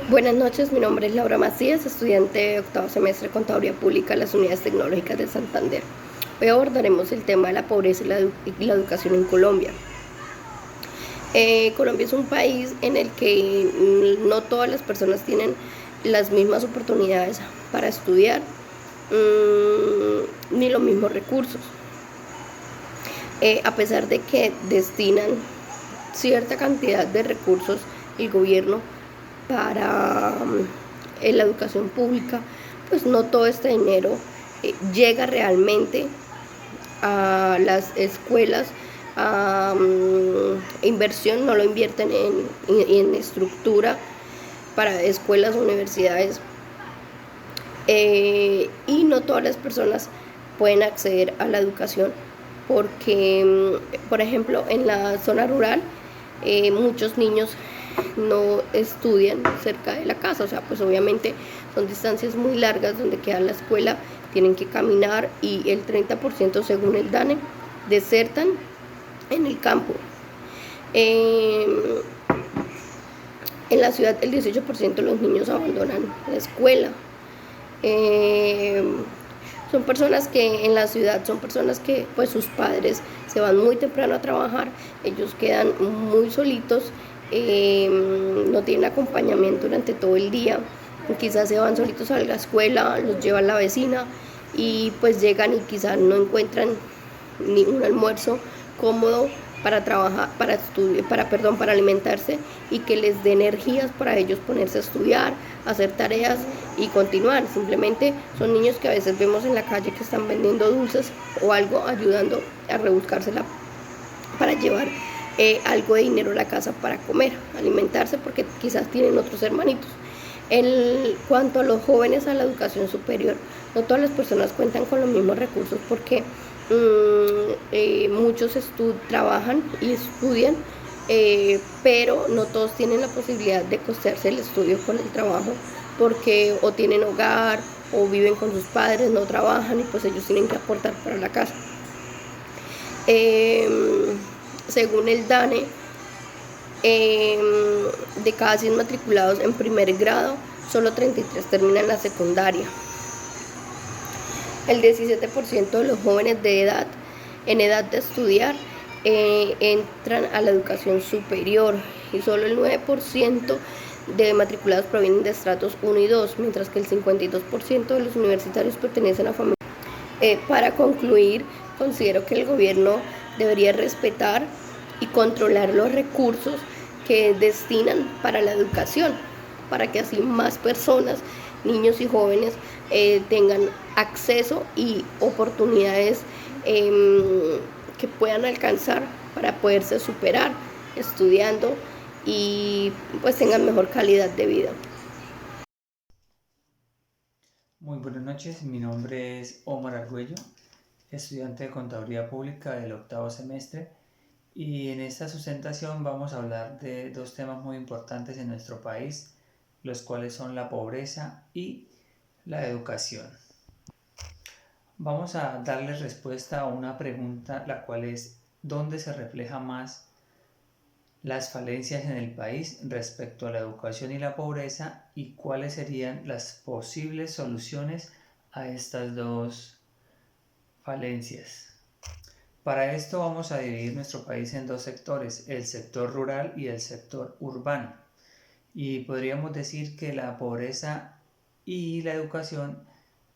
Buenas noches, mi nombre es Laura Macías, estudiante de octavo semestre de Contaduría Pública en las Unidades Tecnológicas de Santander. Hoy abordaremos el tema de la pobreza y la educación en Colombia. Colombia es un país en el que no todas las personas tienen las mismas oportunidades para estudiar, ni los mismos recursos. A pesar de que destinan cierta cantidad de recursos el gobierno para la educación pública, pues no todo este dinero llega realmente a las escuelas. Inversión no lo invierten en estructura para escuelas o universidades, y no todas las personas pueden acceder a la educación porque, por ejemplo, en la zona rural muchos niños no estudian cerca de la casa, o sea, pues obviamente son distancias muy largas donde queda la escuela, tienen que caminar y el 30% según el DANE desertan en el campo. En la ciudad el 18% de los niños abandonan la escuela. Eh, Son personas que en la ciudad, son personas que pues sus padres se van muy temprano a trabajar, ellos quedan muy solitos, no tienen acompañamiento durante todo el día, quizás se van solitos a la escuela, los lleva la vecina y pues llegan y quizás no encuentran ni un almuerzo cómodo para trabajar, para estudiar, para alimentarse y que les dé energías para ellos ponerse a estudiar, hacer tareas y continuar. Simplemente son niños que a veces vemos en la calle que están vendiendo dulces o algo, ayudando a rebuscársela para llevar algo de dinero a la casa para comer, alimentarse, porque quizás tienen otros hermanitos. En cuanto a los jóvenes, a la educación superior, no todas las personas cuentan con los mismos recursos porque muchos trabajan y estudian, pero no todos tienen la posibilidad de costearse el estudio con el trabajo porque o tienen hogar o viven con sus padres, no trabajan y pues ellos tienen que aportar para la casa. Según el DANE, de cada 100 matriculados en primer grado, solo 33 terminan la secundaria. El 17% de los jóvenes en edad de estudiar entran a la educación superior y solo el 9% de matriculados provienen de estratos 1 y 2, mientras que el 52% de los universitarios pertenecen a familias. Para concluir, considero que el gobierno debería respetar y controlar los recursos que destinan para la educación, para que así más personas, niños y jóvenes, tengan acceso y oportunidades que puedan alcanzar para poderse superar estudiando y pues tengan mejor calidad de vida. Muy buenas noches, mi nombre es Omar Argüello, estudiante de Contaduría Pública del octavo semestre, y en esta sustentación vamos a hablar de dos temas muy importantes en nuestro país, los cuales son la pobreza y la educación. Vamos a darle respuesta a una pregunta, la cual es: ¿dónde se refleja más las falencias en el país respecto a la educación y la pobreza, y cuáles serían las posibles soluciones a estas dos falencias? Para esto vamos a dividir nuestro país en dos sectores, el sector rural y el sector urbano. Y podríamos decir que la pobreza y la educación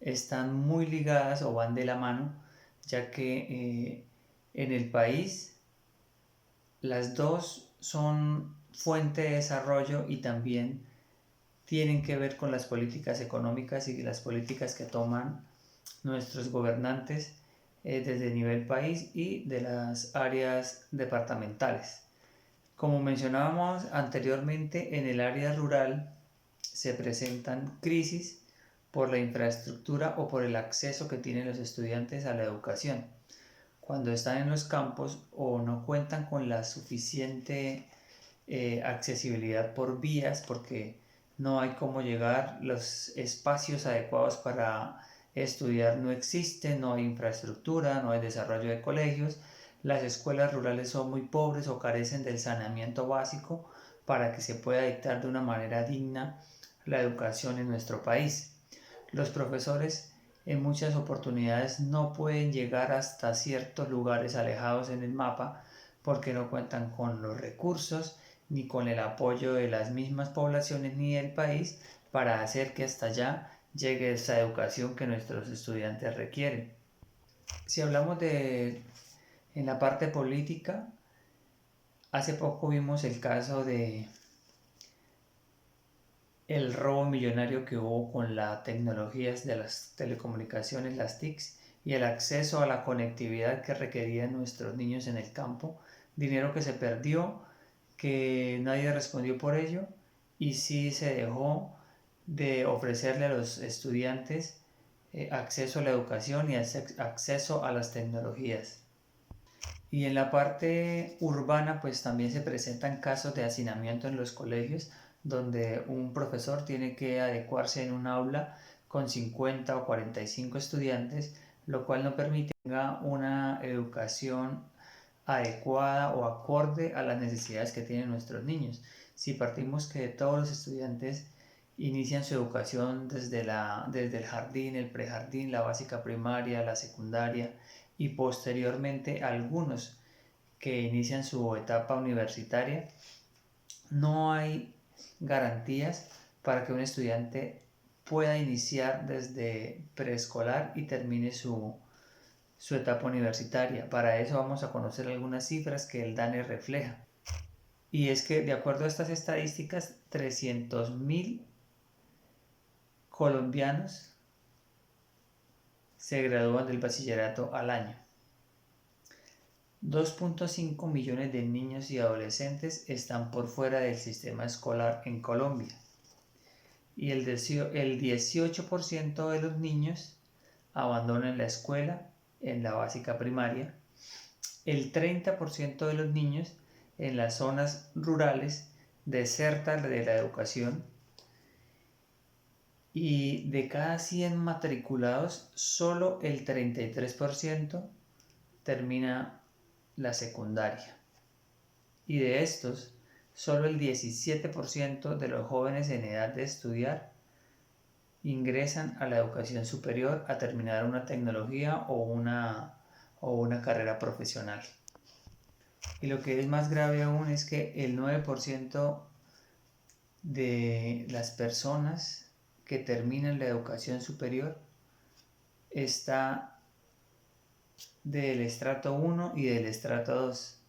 están muy ligadas o van de la mano, ya que en el país las dos son fuente de desarrollo y también tienen que ver con las políticas económicas y las políticas que toman nuestros gobernantes desde el nivel país y de las áreas departamentales. Como mencionábamos anteriormente, en el área rural se presentan crisis por la infraestructura o por el acceso que tienen los estudiantes a la educación. Cuando están en los campos o no cuentan con la suficiente accesibilidad por vías, porque no hay cómo llegar, los espacios adecuados para estudiar no existen, no hay infraestructura, no hay desarrollo de colegios, las escuelas rurales son muy pobres o carecen del saneamiento básico para que se pueda dictar de una manera digna la educación en nuestro país. Los profesores en muchas oportunidades no pueden llegar hasta ciertos lugares alejados en el mapa porque no cuentan con los recursos ni con el apoyo de las mismas poblaciones ni del país para hacer que hasta allá llegue esa educación que nuestros estudiantes requieren. Si hablamos en la parte política, hace poco vimos el caso de el robo millonario que hubo con las tecnologías de las telecomunicaciones, las TICs, y el acceso a la conectividad que requerían nuestros niños en el campo, dinero que se perdió, que nadie respondió por ello, y sí se dejó de ofrecerle a los estudiantes acceso a la educación y acceso a las tecnologías. Y en la parte urbana, pues también se presentan casos de hacinamiento en los colegios, donde un profesor tiene que adecuarse en un aula con 50 o 45 estudiantes, lo cual no permite que tenga una educación adecuada o acorde a las necesidades que tienen nuestros niños. Si partimos que todos los estudiantes inician su educación desde el jardín, el prejardín, la básica primaria, la secundaria y posteriormente algunos que inician su etapa universitaria, no hay garantías para que un estudiante pueda iniciar desde preescolar y termine su etapa universitaria. Para eso vamos a conocer algunas cifras que el DANE refleja. Y es que de acuerdo a estas estadísticas, 300.000 colombianos se gradúan del bachillerato al año. 2.5 millones de niños y adolescentes están por fuera del sistema escolar en Colombia. Y el 18% de los niños abandonan la escuela en la básica primaria. El 30% de los niños en las zonas rurales desertan de la educación. Y de cada 100 matriculados, solo el 33% termina la secundaria. Y de estos, solo el 17% de los jóvenes en edad de estudiar ingresan a la educación superior a terminar una tecnología o una carrera profesional. Y lo que es más grave aún es que el 9% de las personas que terminan la educación superior está del estrato 1 y del estrato 2,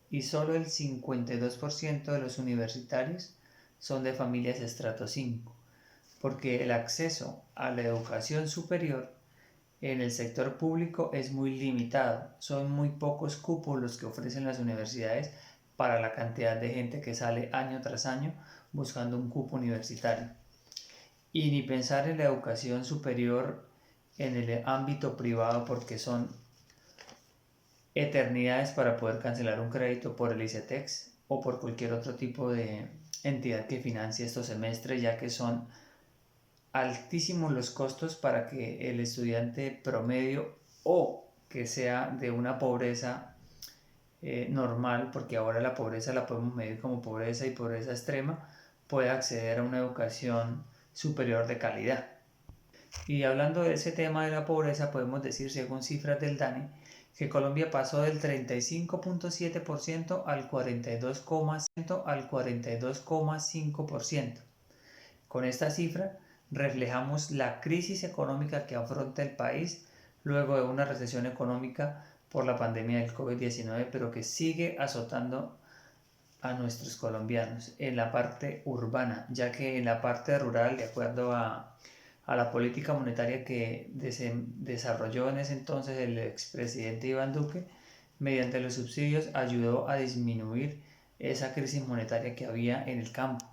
y solo el 52% de los universitarios son de familias estrato 5, porque el acceso a la educación superior en el sector público es muy limitado. Son muy pocos cupos los que ofrecen las universidades para la cantidad de gente que sale año tras año buscando un cupo universitario. Y ni pensar en la educación superior en el ámbito privado, porque son eternidades para poder cancelar un crédito por el ICETEX o por cualquier otro tipo de entidad que financie estos semestres, ya que son altísimos los costos para que el estudiante promedio o que sea de una pobreza normal, porque ahora la pobreza la podemos medir como pobreza y pobreza extrema, pueda acceder a una educación superior de calidad. Y hablando de ese tema de la pobreza, podemos decir, según cifras del DANE, que Colombia pasó del 35.7% al 42,5%. Con esta cifra reflejamos la crisis económica que afronta el país luego de una recesión económica por la pandemia del COVID-19, pero que sigue azotando a nuestros colombianos en la parte urbana, ya que en la parte rural, de acuerdo a la política monetaria que desarrolló en ese entonces el expresidente Iván Duque, mediante los subsidios ayudó a disminuir esa crisis monetaria que había en el campo.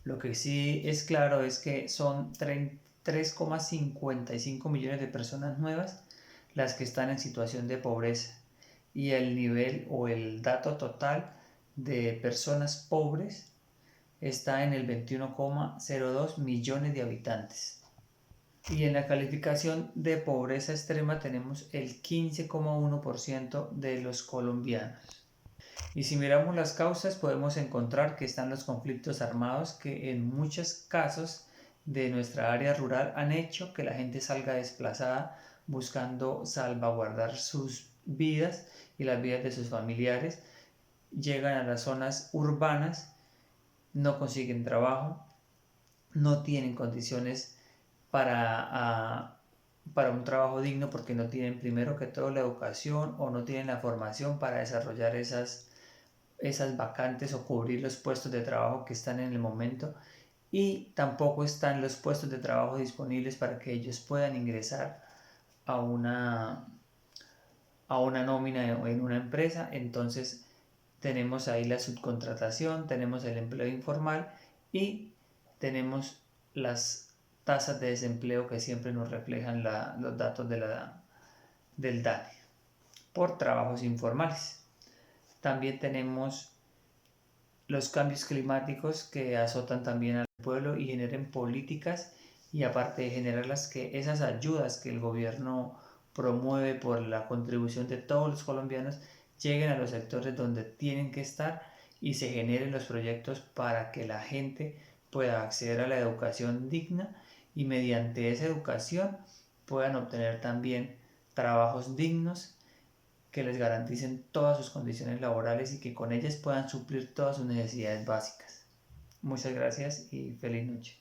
Lo que sí es claro es que son 3,55 millones de personas nuevas las que están en situación de pobreza, y el nivel o el dato total de personas pobres está en el 21,02 millones de habitantes. Y en la calificación de pobreza extrema tenemos el 15,1% de los colombianos. Y si miramos las causas, podemos encontrar que están los conflictos armados que en muchos casos de nuestra área rural han hecho que la gente salga desplazada buscando salvaguardar sus vidas y las vidas de sus familiares. Llegan a las zonas urbanas, no consiguen trabajo, no tienen condiciones para un trabajo digno porque no tienen primero que todo la educación o no tienen la formación para desarrollar esas vacantes o cubrir los puestos de trabajo que están en el momento, y tampoco están los puestos de trabajo disponibles para que ellos puedan ingresar a una nómina en una empresa. Entonces tenemos ahí la subcontratación, tenemos el empleo informal y tenemos las tasas de desempleo que siempre nos reflejan los datos del DANE por trabajos informales. También tenemos los cambios climáticos que azotan también al pueblo y generen políticas, y aparte de generarlas, que esas ayudas que el gobierno promueve por la contribución de todos los colombianos lleguen a los sectores donde tienen que estar y se generen los proyectos para que la gente pueda acceder a la educación digna y mediante esa educación puedan obtener también trabajos dignos que les garanticen todas sus condiciones laborales y que con ellas puedan suplir todas sus necesidades básicas. Muchas gracias y feliz noche.